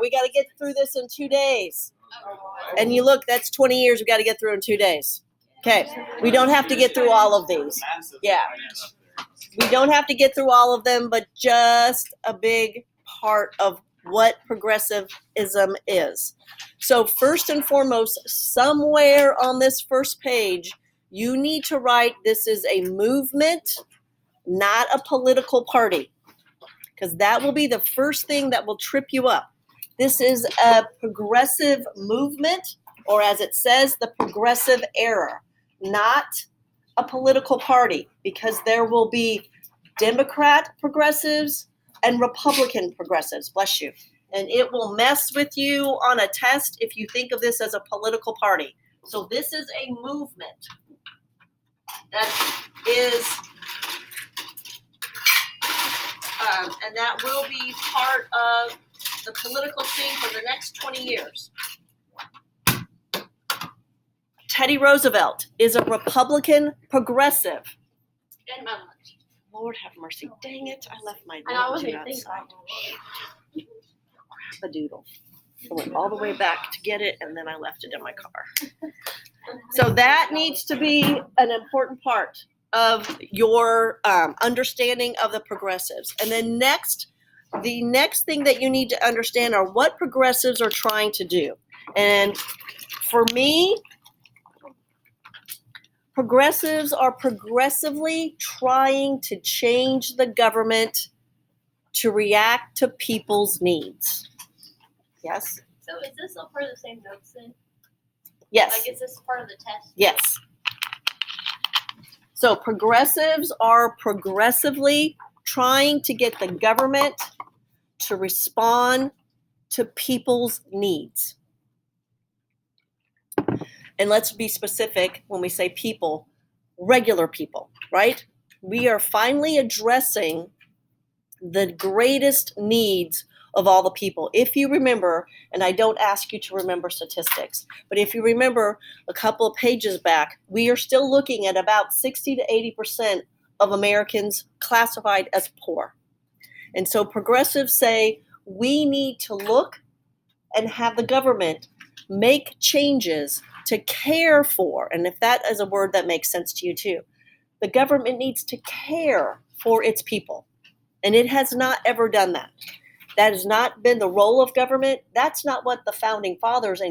We got to get through this in 2 days. And you look, that's 20 years we got to get through in 2 days. Okay. We don't have to get through all of these. Yeah. We don't have to get through all of them, but just a big part of what progressivism is. So first and foremost, somewhere on this first page, you need to write this is a movement, not a political party, because that will be the first thing that will trip you up. This is a progressive movement, or as it says, the progressive era, not a political party, because there will be Democrat progressives and Republican progressives, bless you. And it will mess with you on a test if you think of this as a political party. So this is a movement that is, and that will be part of the political scene for the next 20 years. Teddy Roosevelt is a Republican progressive. And my lunch. Lord have mercy. Dang it. I left my And I wasn't outside. thinking about it. Crap-a-doodle. I went all the way back to get it, and then I left it in my car. So that needs to be an important part of your understanding of the progressives. And then next, the next thing that you need to understand are what progressives are trying to do. And for me, progressives are progressively trying to change the government to react to people's needs. Yes? So is this all part of the same notes then? Yes. Like, is this part of the test? Yes. So progressives are progressively trying to get the government to respond to people's needs. And let's be specific when we say people, regular people, right? We are finally addressing the greatest needs of all the people. If you remember, and I don't ask you to remember statistics, but if you remember a couple of pages back, we are still looking at about 60 to 80% of Americans classified as poor. And so progressives say we need to look and have the government make changes to care for, and if that is a word that makes sense to you too, the government needs to care for its people. And it has not ever done that. That has not been the role of government. That's not what the founding fathers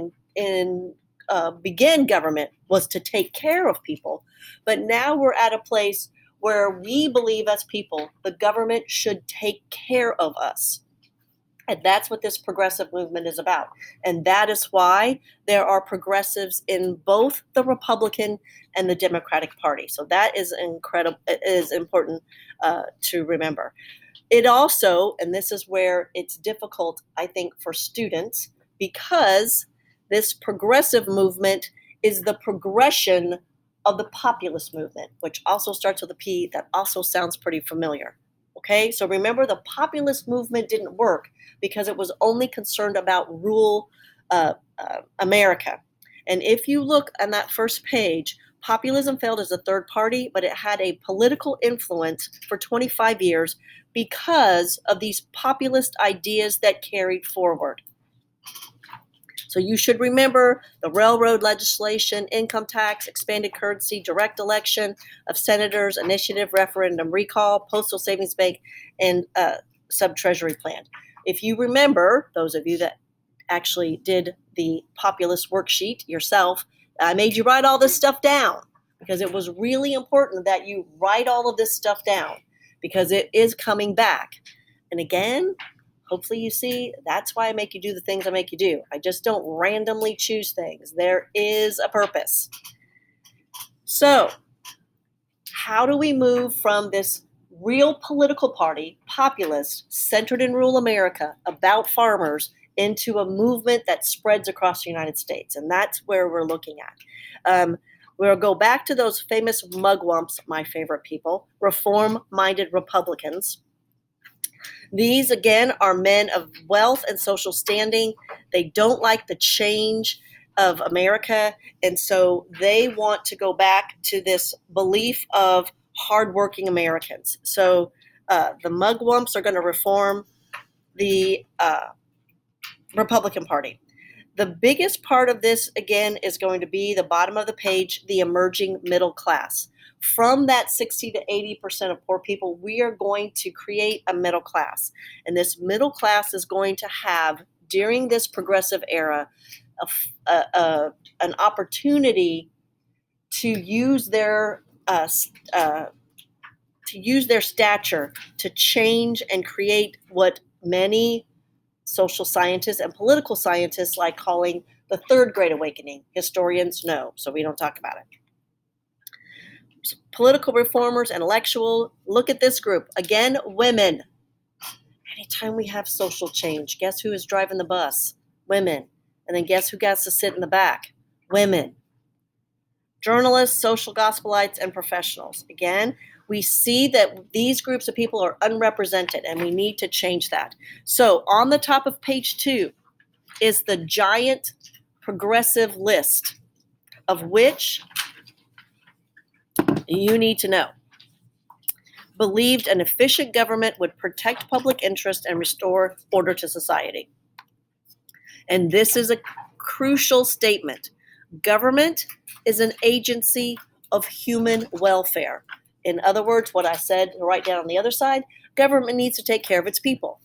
began government, was to take care of people. But now we're at a place where we believe as people, the government should take care of us. And that's what this progressive movement is about. And that is why there are progressives in both the Republican and the Democratic Party. So that is incredible. It is important to remember. It also, and this is where it's difficult, I think, for students, because this progressive movement is the progression of the populist movement, which also starts with a P. That also sounds pretty familiar. Okay, so remember, the populist movement didn't work because it was only concerned about rural America. And if you look on that first page, populism failed as a third party, but it had a political influence for 25 years because of these populist ideas that carried forward. So you should remember the railroad legislation, income tax, expanded currency, direct election of senators, initiative, referendum, recall, postal savings bank, and sub-treasury plan. If you remember, those of you that actually did the populist worksheet yourself, I made you write all this stuff down because it was really important that you write all of this stuff down because it is coming back. And again, hopefully you see, that's why I make you do the things I make you do. I just don't randomly choose things. There is a purpose. So, how do we move from this real political party, populist, centered in rural America, about farmers, into a movement that spreads across the United States? And that's where we're looking at. We'll go back to those famous mugwumps, my favorite people, reform-minded Republicans. These, again, are men of wealth and social standing. They don't like the change of America, and so they want to go back to this belief of hardworking Americans. So the mugwumps are going to reform the Republican Party. The biggest part of this, again, is going to be the bottom of the page, the emerging middle class. From that 60 to 80% of poor people, we are going to create a middle class. And this middle class is going to have, during this progressive era, an opportunity to use their stature to change and create what many social scientists and political scientists like calling the third great awakening. Historians know, so we don't talk about it. Political reformers, intellectual, look at this group. Again, women. Anytime we have social change, guess who is driving the bus? Women. And then guess who gets to sit in the back? Women. Journalists, social gospelites, and professionals. Again, we see that these groups of people are unrepresented, and we need to change that. So on the top of page 2 is the giant progressive list of which you need to know. Believed an efficient government would protect public interest and restore order to society. And this is a crucial statement. Government is an agency of human welfare. In other words, what I said right down on the other side, government needs to take care of its people.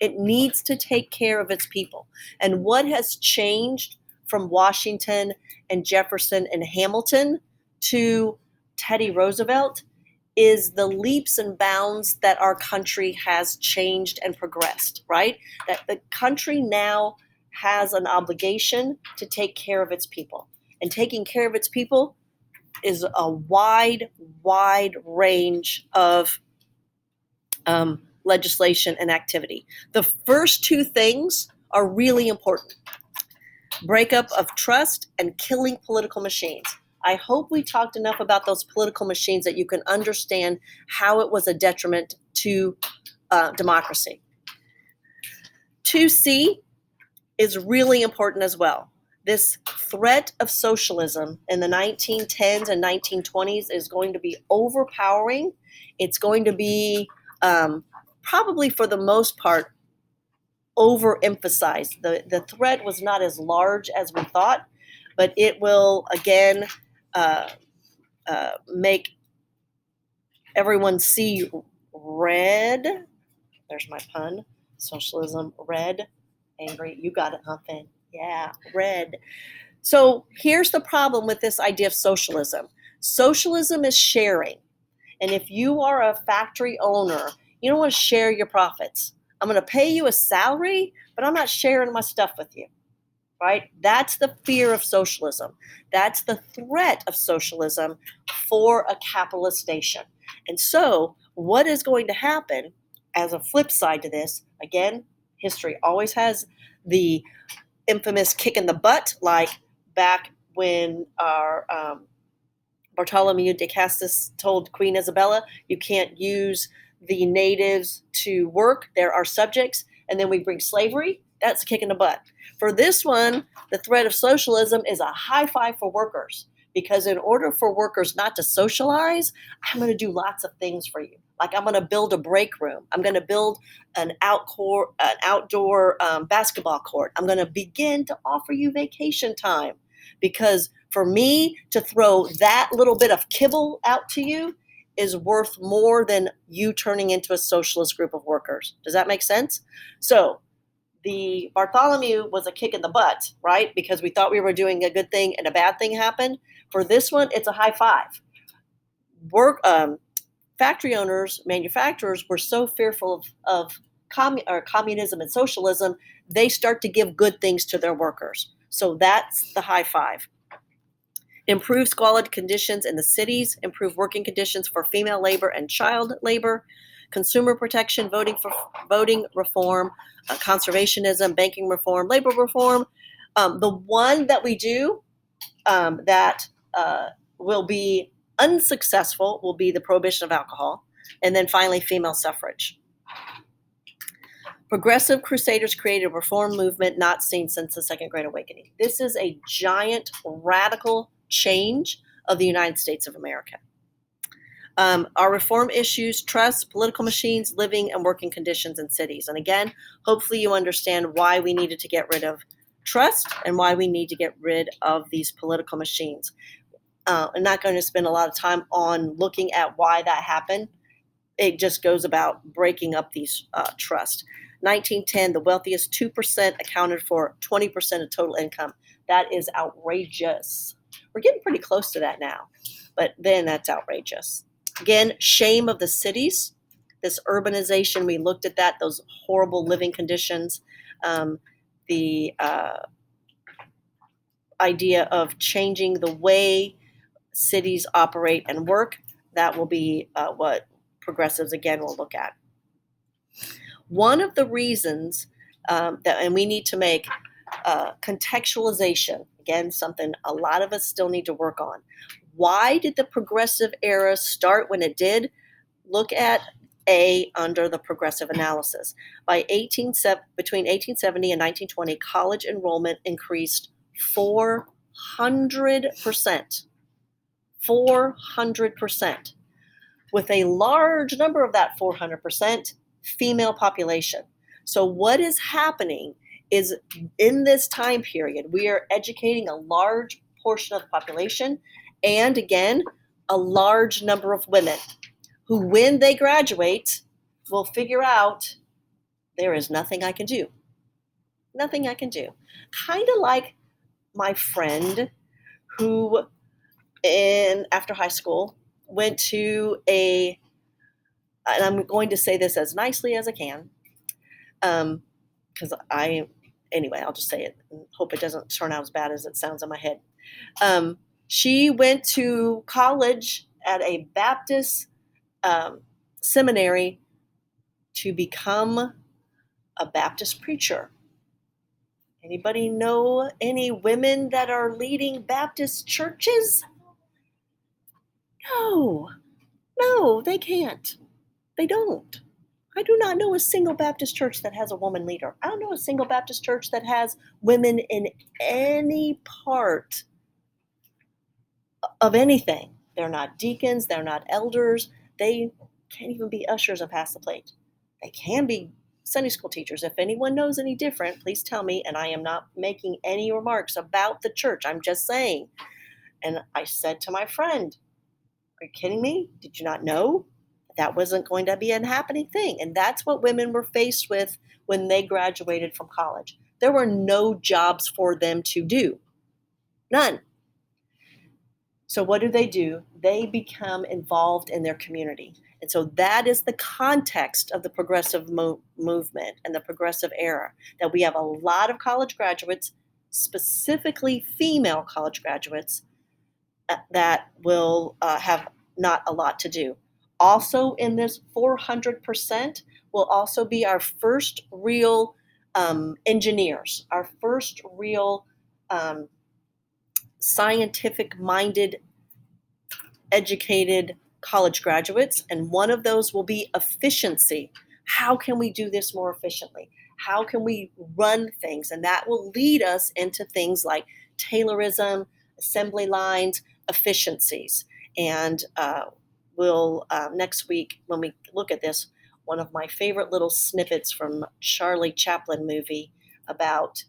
It needs to take care of its people. And what has changed from Washington and Jefferson and Hamilton to Teddy Roosevelt is the leaps and bounds that our country has changed and progressed, right? That the country now has an obligation to take care of its people. And taking care of its people is a wide range of legislation and activity. The first two things are really important. Breakup of trust and killing political machines. I hope we talked enough about those political machines that you can understand how it was a detriment to democracy. 2C is really important as well. This threat of socialism in the 1910s and 1920s is going to be overpowering. It's going to be probably for the most part overemphasized. The threat was not as large as we thought, but it will again make everyone see red. There's my pun. Socialism, red, angry. You got it, huh, Finn? Yeah, red. So here's the problem with this idea of socialism. Socialism is sharing. And if you are a factory owner, you don't want to share your profits. I'm going to pay you a salary, but I'm not sharing my stuff with you, right? That's the fear of socialism. That's the threat of socialism for a capitalist nation. And so what is going to happen as a flip side to this, again, history always has the infamous kick in the butt, like back when our Bartholomew de Cassis told Queen Isabella, you can't use the natives to work, they're our subjects, and then we bring slavery. That's a kick in the butt. For this one, the threat of socialism is a high five for workers, because in order for workers not to socialize, I'm going to do lots of things for you. Like I'm going to build a break room. I'm going to build an outdoor basketball court. I'm going to begin to offer you vacation time, because for me to throw that little bit of kibble out to you is worth more than you turning into a socialist group of workers. Does that make sense? So the Bartholomew was a kick in the butt, right? Because we thought we were doing a good thing and a bad thing happened. For this one, it's a high five. Factory owners, manufacturers were so fearful of communism and socialism, they start to give good things to their workers. So that's the high five. Improve squalid conditions in the cities, improve working conditions for female labor and child labor, consumer protection, voting reform, conservationism, banking reform, labor reform. The one that we do that will be unsuccessful will be the prohibition of alcohol, and then finally female suffrage. Progressive Crusaders created a reform movement not seen since the Second Great Awakening. This is a giant, radical change of the United States of America. Our reform issues: trust, political machines, living and working conditions in cities. And again, hopefully you understand why we needed to get rid of trust and why we need to get rid of these political machines. I'm not going to spend a lot of time on looking at why that happened. It just goes about breaking up these trust. 1910, the wealthiest 2% accounted for 20% of total income. That is outrageous. We're getting pretty close to that now, but then that's outrageous. Again, shame of the cities, this urbanization, we looked at that, those horrible living conditions, the idea of changing the way cities operate and work. That will be what progressives, again, will look at. One of the reasons and we need to make contextualization, again, something a lot of us still need to work on. Why did the progressive era start when it did? Look at A under the progressive analysis. Between 1870 and 1920, college enrollment increased 400%. 400%. With a large number of that 400% female population. So what is happening is in this time period, we are educating a large portion of the population, and again, a large number of women who, when they graduate, will figure out there is nothing I can do. Nothing I can do. Kind of like my friend who, after high school, went to and I'm going to say this as nicely as I can, because anyway, I'll just say it and hope it doesn't turn out as bad as it sounds in my head. She went to college at a Baptist seminary to become a Baptist preacher. Anybody know any women that are leading Baptist churches? No, they can't. They don't. I do not know a single Baptist church that has a woman leader. I don't know a single Baptist church that has women in any part of anything. They're not deacons, they're not elders, they can't even be ushers and pass the plate. They can be Sunday school teachers. If anyone knows any different, please tell me, and I am not making any remarks about the church. I'm just saying. And I said to my friend, are you kidding me? Did you not know? That wasn't going to be a happening thing. And that's what women were faced with when they graduated from college. There were no jobs for them to do. None. So what do? They become involved in their community. And so that is the context of the progressive movement and the progressive era, that we have a lot of college graduates, specifically female college graduates, that will have not a lot to do. Also in this 400% will also be our first real engineers, our first real scientific-minded, educated college graduates, and one of those will be efficiency. How can we do this more efficiently? How can we run things? And that will lead us into things like Taylorism, assembly lines, efficiencies. And we'll, next week, when we look at this, one of my favorite little snippets from Charlie Chaplin movie about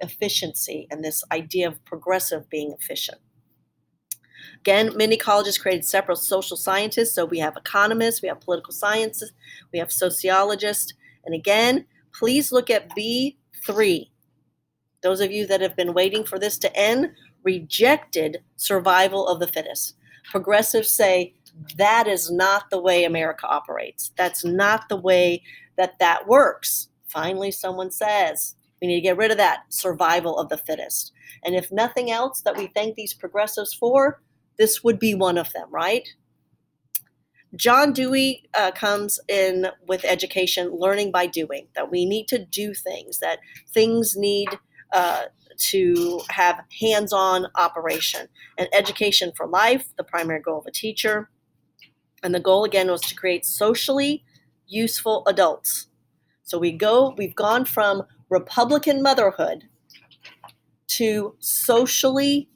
efficiency and this idea of progressive being efficient. Again, many colleges created separate social scientists. So we have economists, we have political sciences, we have sociologists. And again, please look at B3. Those of you that have been waiting for this to end, rejected survival of the fittest. Progressives say that is not the way America operates. That's not the way that works. Finally, someone says, we need to get rid of that survival of the fittest. And if nothing else that we thank these progressives for, this would be one of them, right? John Dewey comes in with education, learning by doing, that we need to do things, that things need to have hands-on operation. And education for life, the primary goal of a teacher. And the goal, again, was to create socially useful adults. So we've gone from Republican motherhood to socially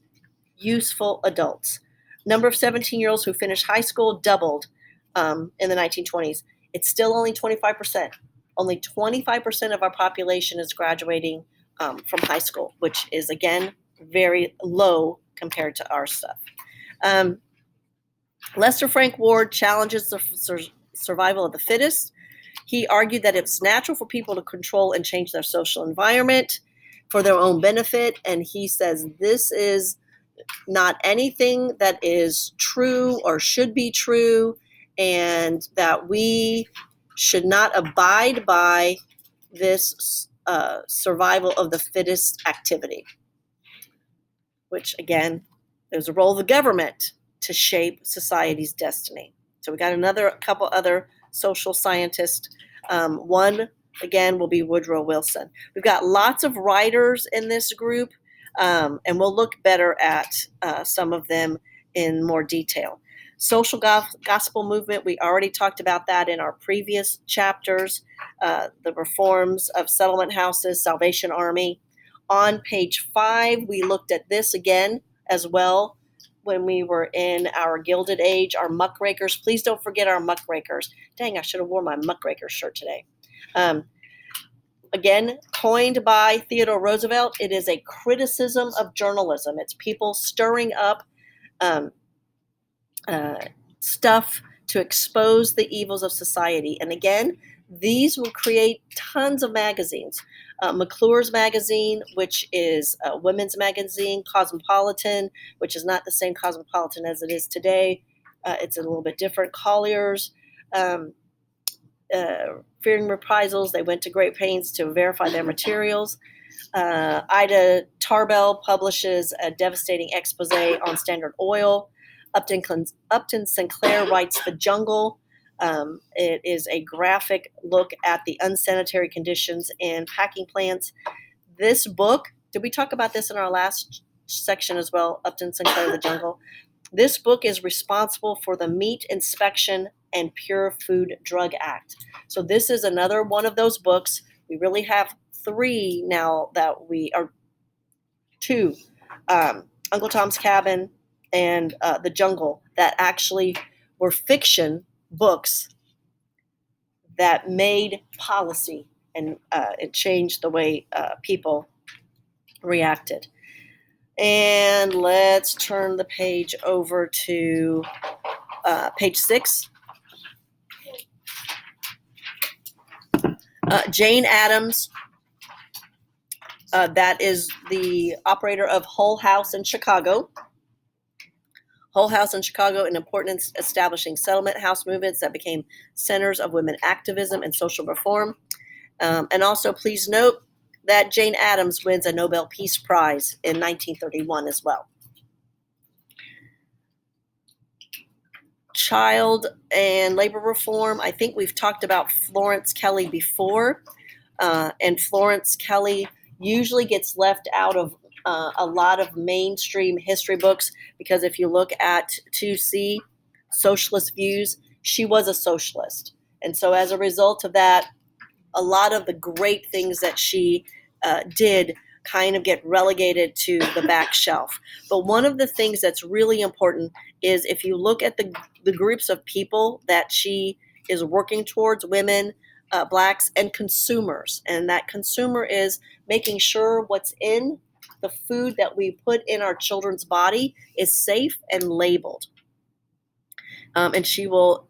useful adults. Number of 17-year-olds who finished high school doubled in the 1920s. It's still only 25%. Only 25% of our population is graduating from high school, which is, again, very low compared to our stuff. Lester Frank Ward challenges the survival of the fittest. He argued that it's natural for people to control and change their social environment for their own benefit, and he says this is not anything that is true or should be true, and that we should not abide by this survival of the fittest activity, which, again, there's a role of the government to shape society's destiny. So we got another couple other social scientists. One, again, will be Woodrow Wilson. We've got lots of writers in this group, and we'll look better at some of them in more detail. Social gospel movement, we already talked about that in our previous chapters. The reforms of settlement houses, Salvation Army. On page 5, we looked at this again as well when we were in our Gilded Age, our muckrakers. Please don't forget our muckrakers. Dang, I should have worn my muckraker shirt today. Again, coined by Theodore Roosevelt, it is a criticism of journalism. It's people stirring up stuff to expose the evils of society. And again, these will create tons of magazines. McClure's magazine, which is a women's magazine, Cosmopolitan, which is not the same Cosmopolitan as it is today. It's a little bit different. Collier's, fearing reprisals, they went to great pains to verify their materials. Ida Tarbell publishes a devastating expose on Standard Oil. Upton Sinclair writes The Jungle. It is a graphic look at the unsanitary conditions in packing plants. This book, did we talk about this in our last section as well, Upton Sinclair, The Jungle? This book is responsible for the Meat Inspection and Pure Food Drug Act. So this is another one of those books. We really have 3 now that we are 2, Uncle Tom's Cabin and The Jungle, that actually were fiction books that made policy, and it changed the way people reacted. And let's turn the page over to page 6. Jane Addams, that is the operator of Hull House in Chicago. Hull House in Chicago, an important in establishing settlement house movements that became centers of women activism and social reform. And also, please note that Jane Addams wins a Nobel Peace Prize in 1931 as well. Child and labor reform. I think we've talked about Florence Kelley before, and Florence Kelley usually gets left out of a lot of mainstream history books, because if you look at 2C, Socialist Views, she was a socialist. And so as a result of that, a lot of the great things that she did kind of get relegated to the back shelf. But one of the things that's really important is if you look at the groups of people that she is working towards, women, blacks, and consumers. And that consumer is making sure what's in the food that we put in our children's body is safe and labeled. And she will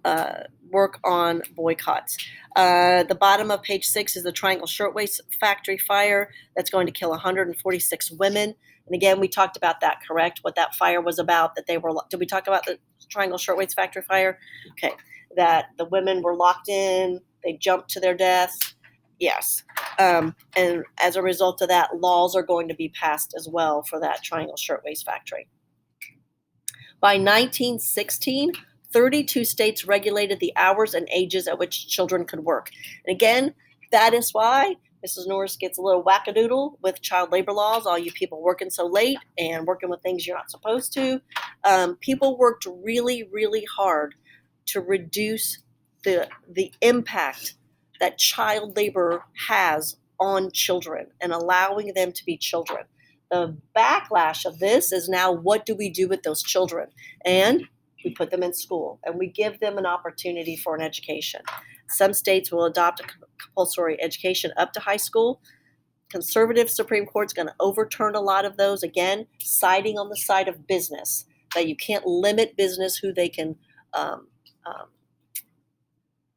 work on boycotts. The bottom of page 6 is the Triangle Shirtwaist Factory fire that's going to kill 146 women. And again, we talked about that, correct? What that fire was about, that they were, did we talk about the Triangle Shirtwaist Factory fire? Okay, that the women were locked in, they jumped to their death. Yes. And as a result of that, laws are going to be passed as well for that Triangle Shirtwaist Factory. By 1916, 32 states regulated the hours and ages at which children could work. And again, that is why Mrs. Norris gets a little wackadoodle with child labor laws, all you people working so late and working with things you're not supposed to. People worked really, really hard to reduce the impact that child labor has on children and allowing them to be children. the backlash of this is now, what do we do with those children? And we put them in school and we give them an opportunity for an education. Some states will adopt a compulsory education up to high school. Conservative Supreme Court's going to overturn a lot of those, again, siding on the side of business, that you can't limit business who they can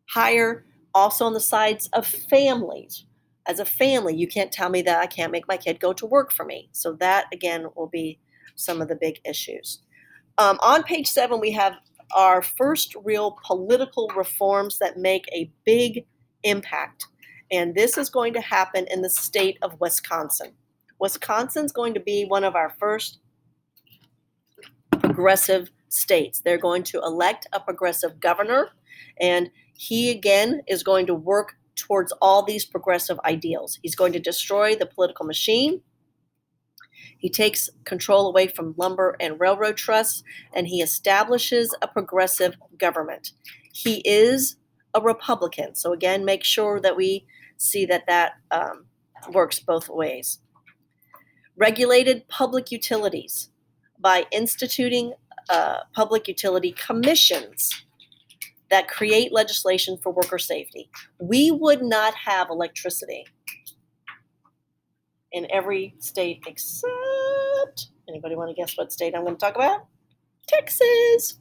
hire. Also on the sides of families. As a family, you can't tell me that I can't make my kid go to work for me. So that, again, will be some of the big issues. On page 7, we have our first real political reforms that make a big impact. And this is going to happen in the state of Wisconsin. Wisconsin's going to be one of our first progressive states. They're going to elect a progressive governor, and he, again, is going to work towards all these progressive ideals. He's going to destroy the political machine. He takes control away from lumber and railroad trusts, and he establishes a progressive government. He is a Republican. So again, make sure that we see that works both ways. Regulated public utilities by instituting public utility commissions that create legislation for worker safety. We would not have electricity in every state except, anybody want to guess what state I'm going to talk about? Texas.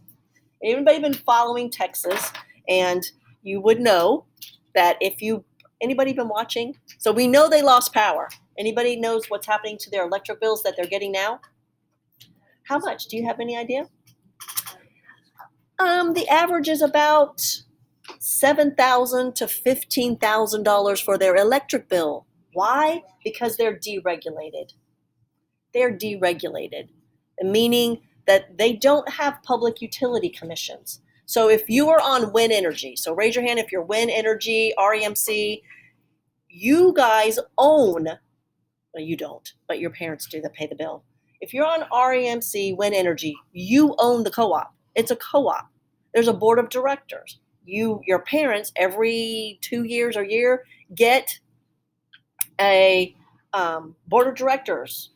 Anybody been following Texas? And you would know that anybody been watching? So we know they lost power. Anybody knows what's happening to their electric bills that they're getting now? How much? Do you have any idea? The average is about $7,000 to $15,000 for their electric bill. Why? Because they're deregulated. They're deregulated, meaning that they don't have public utility commissions. So if you are on wind energy, so raise your hand if you're wind energy, REMC, you guys own, well, you don't, but your parents do that pay the bill. If you're on REMC, wind energy, you own the co-op. It's a co-op. There's a board of directors. Your parents, every 2 years or year, get a board of directors.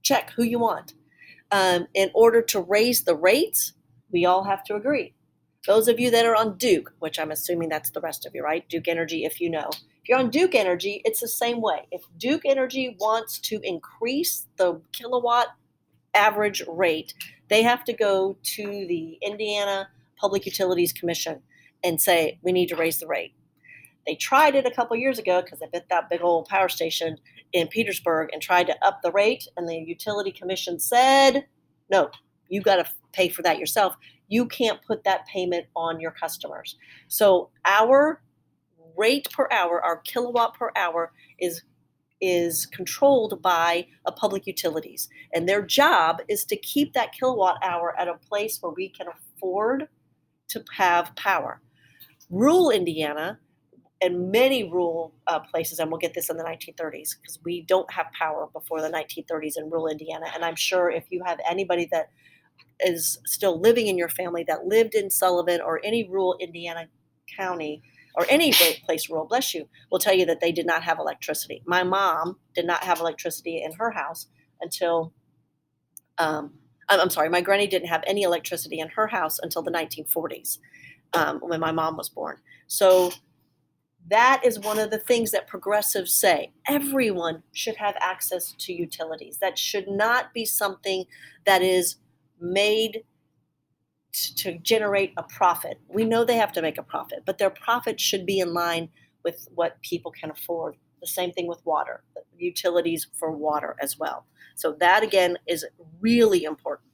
Check who you want. In order to raise the rates, we all have to agree. Those of you that are on Duke, which I'm assuming that's the rest of you, right? Duke Energy, if you know. If you're on Duke Energy, it's the same way. If Duke Energy wants to increase the kilowatt average rate, they have to go to the Indiana Public Utilities Commission and say, we need to raise the rate. They tried it a couple years ago because they built that big old power station in Petersburg and tried to up the rate, and the utility commission said, no, you got to pay for that yourself. You can't put that payment on your customers. So our rate per hour, our kilowatt per hour is controlled by a public utilities, and their job is to keep that kilowatt hour at a place where we can afford to have power. Rural Indiana and many rural places, and we'll get this in the 1930s because we don't have power before the 1930s in rural Indiana. And I'm sure if you have anybody that is still living in your family that lived in Sullivan or any rural Indiana county or any place rural, bless you, will tell you that they did not have electricity. My mom did not have electricity in her house until, I'm sorry, my granny didn't have any electricity in her house until the 1940s when my mom was born. So that is one of the things that progressives say. Everyone should have access to utilities. That should not be something that is made to generate a profit. We know they have to make a profit, but their profit should be in line with what people can afford. The same thing with water, utilities for water as well. So that, again, is really important.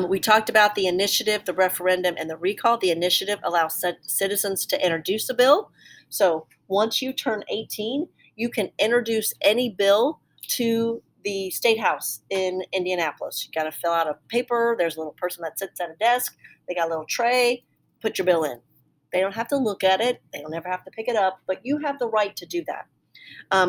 We talked about the initiative, the referendum, and the recall. The initiative allows citizens to introduce a bill. So once you turn 18, you can introduce any bill to the State House in Indianapolis. You got to fill out a paper. There's a little person that sits at a desk. They got a little tray. Put your bill in. They don't have to look at it. They don't ever have to pick it up, but you have the right to do that.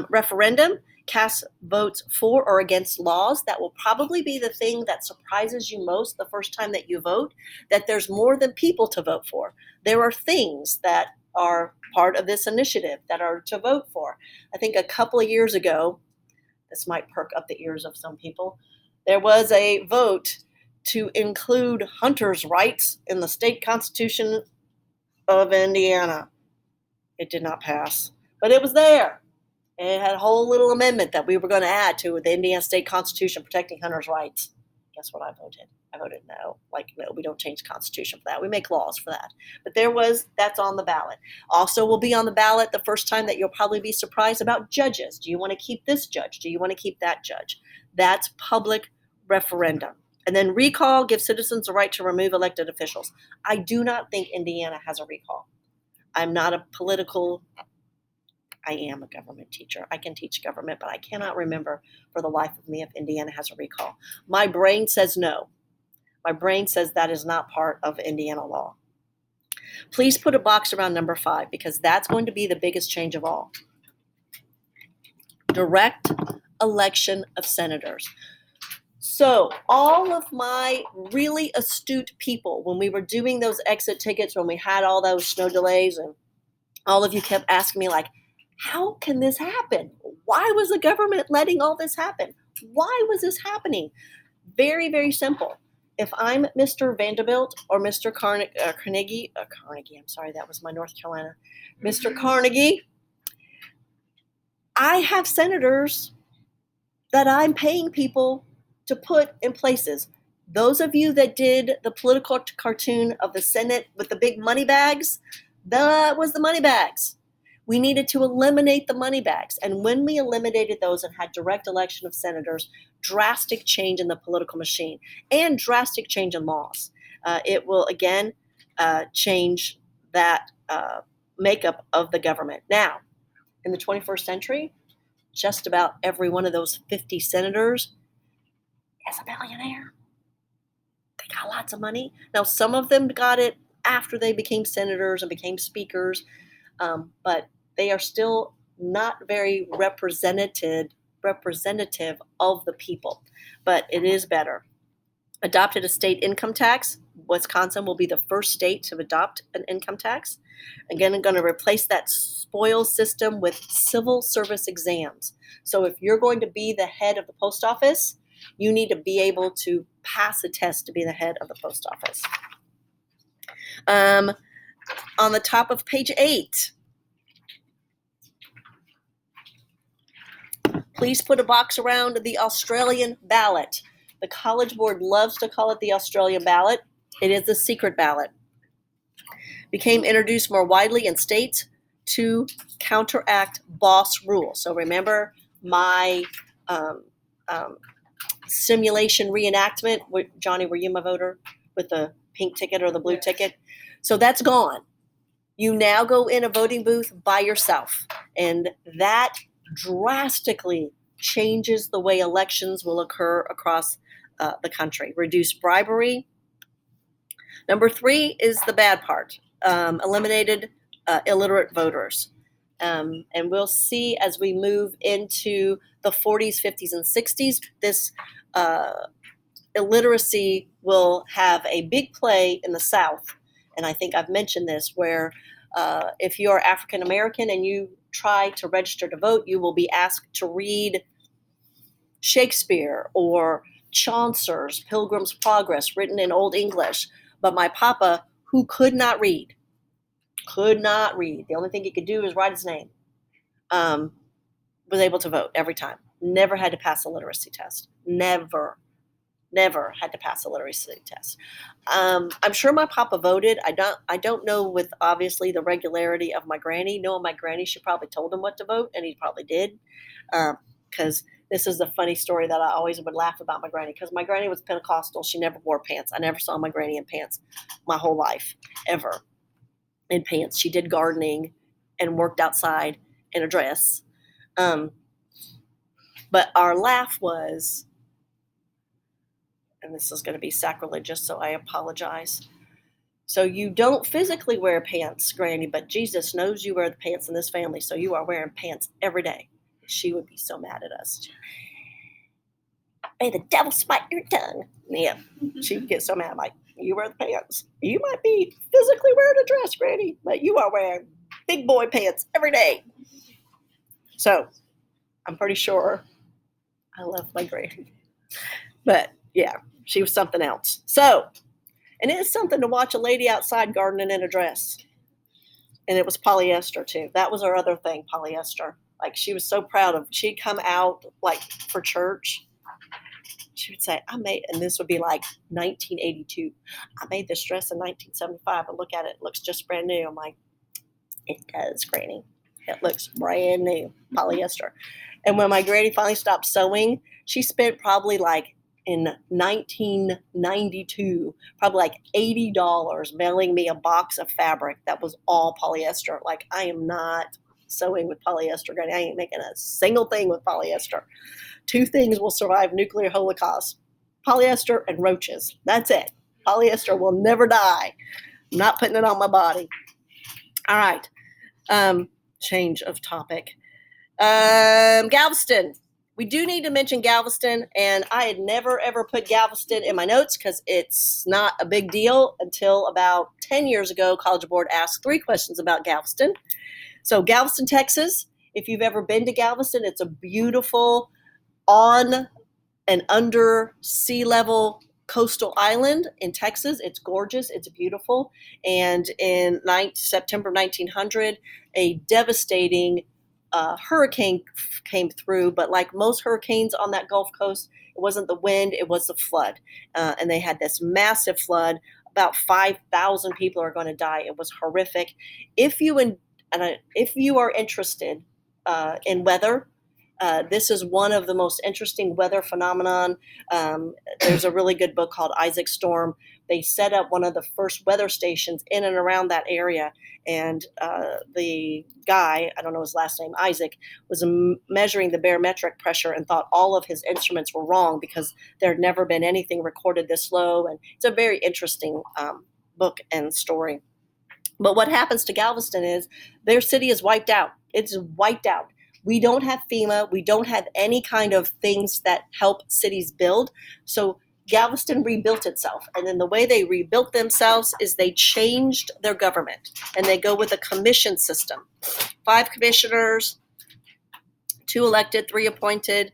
Referendum, cast votes for or against laws. That will probably be the thing that surprises you most the first time that you vote, that there's more than people to vote for. There are things that are part of this initiative that are to vote for. I think a couple of years ago, this might perk up the ears of some people. There was a vote to include hunters' rights in the state constitution of Indiana. It did not pass, but it was there. It had a whole little amendment that we were going to add to the Indiana state constitution protecting hunters' rights. Guess what I voted? I voted no. No, we don't change the constitution for that. We make laws for that. But that's on the ballot. Also will be on the ballot the first time that you'll probably be surprised about judges. Do you want to keep this judge? Do you want to keep that judge? That's public referendum. And then recall gives citizens the right to remove elected officials. I do not think Indiana has a recall. I'm not a political, I am a government teacher. I can teach government, but I cannot remember for the life of me if Indiana has a recall. My brain says no. My brain says that is not part of Indiana law. Please put a box around number 5 because that's going to be the biggest change of all. Direct election of senators. So all of my really astute people, when we were doing those exit tickets, when we had all those snow delays, and all of you kept asking me like, how can this happen? Why was the government letting all this happen? Why was this happening? Very, very simple. If I'm Mr. Vanderbilt or Mr. Carnegie, I'm sorry, that was my North Carolina, Mr. Carnegie, I have senators that I'm paying people to put in places. Those of you that did the political cartoon of the Senate with the big money bags, that was the money bags. We needed to eliminate the money bags. And when we eliminated those and had direct election of senators, drastic change in the political machine and drastic change in laws. It will, again, change that makeup of the government. Now, in the 21st century, just about every one of those 50 senators is a billionaire. They got lots of money. Now, some of them got it after they became senators and became speakers, but they are still not very representative of the people. But it is better. Adopted a state income tax. Wisconsin will be the first state to adopt an income tax. Again, I'm going to replace that spoils system with civil service exams. So if you're going to be the head of the post office, you need to be able to pass a test to be the head of the post office. On the top of page 8, please put a box around the Australian ballot. The College Board loves to call it the Australian ballot. It is the secret ballot. Became introduced more widely in states to counteract boss rule. So remember my simulation reenactment. Johnny, were you my voter with the pink ticket or the blue ticket? So that's gone. You now go in a voting booth by yourself. And that drastically changes the way elections will occur across the country. Reduce bribery. Number 3 is the bad part. Eliminated illiterate voters. And we'll see as we move into the 40s, 50s, and 60s, this illiteracy will have a big play in the South. And I think I've mentioned this, where if you're African American and you try to register to vote, you will be asked to read Shakespeare or Chaucer's Pilgrim's Progress written in Old English. But my papa, who could not read, the only thing he could do is write his name, was able to vote every time. Never had to pass a literacy test. Never had to pass a literacy test. I'm sure my papa voted. I don't know with obviously the regularity of my granny. Knowing my granny, she probably told him what to vote, and he probably did. Because this is a funny story that I always would laugh about my granny. Because my granny was Pentecostal. She never wore pants. I never saw my granny in pants my whole life, ever. In pants. She did gardening and worked outside in a dress. But our laugh was, and this is going to be sacrilegious, so I apologize. So you don't physically wear pants, Granny, but Jesus knows you wear the pants in this family, so you are wearing pants every day. She would be so mad at us. May the devil smite your tongue. Yeah, she would get so mad. I'm like, you wear the pants. You might be physically wearing a dress, Granny, but you are wearing big boy pants every day. So I'm pretty sure I love my Granny. But yeah, she was something else. So, and it is something to watch a lady outside gardening in a dress. And it was polyester too. That was her other thing, polyester. Like she was so proud of, she'd come out like for church. She would say, and this would be like 1982. I made this dress in 1975 and look at it. It looks just brand new. I'm like, it does, Granny. It looks brand new, polyester. And when my Granny finally stopped sewing, she spent probably like in 1992, probably like $80 mailing me a box of fabric that was all polyester. Like, I am not sewing with polyester, Granny. I ain't making a single thing with polyester. Two things will survive nuclear holocaust: polyester and roaches. That's it. Polyester will never die. I'm not putting it on my body. All right. Change of topic. Galveston. We do need to mention Galveston, and I had never ever put Galveston in my notes because it's not a big deal until about 10 years ago. College Board asked 3 questions about Galveston. So Galveston, Texas, if you've ever been to Galveston, it's a beautiful on and under sea level coastal island in Texas. It's gorgeous. It's beautiful. And in September 1900, a devastating hurricane came through. But like most hurricanes on that Gulf Coast, it wasn't the wind, it was the flood. And they had this massive flood. About 5,000 people are going to die. It was horrific. If you are interested in weather, this is one of the most interesting weather phenomenon. There's a really good book called Isaac Storm. They set up one of the first weather stations in and around that area. And the guy, I don't know his last name, Isaac, was measuring the barometric pressure and thought all of his instruments were wrong because there had never been anything recorded this low. And it's a very interesting book and story. But what happens to Galveston is their city is wiped out. It's wiped out. We don't have FEMA. We don't have any kind of things that help cities build. So Galveston rebuilt itself. And then the way they rebuilt themselves is they changed their government. And they go with a commission system. 5 commissioners, 2 elected, 3 appointed.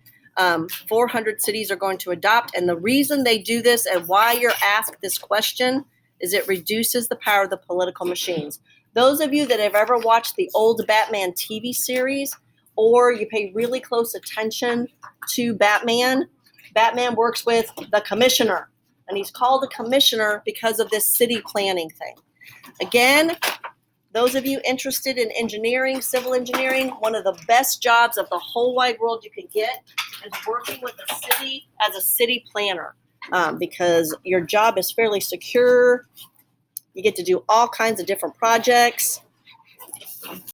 400 cities are going to adopt. And the reason they do this and why you're asked this question is it reduces the power of the political machines. Those of you that have ever watched the old Batman TV series, or you pay really close attention to Batman, Batman works with the commissioner. And he's called a commissioner because of this city planning thing. Again, those of you interested in engineering, civil engineering, one of the best jobs of the whole wide world you can get is working with a city as a city planner, because your job is fairly secure. You get to do all kinds of different projects.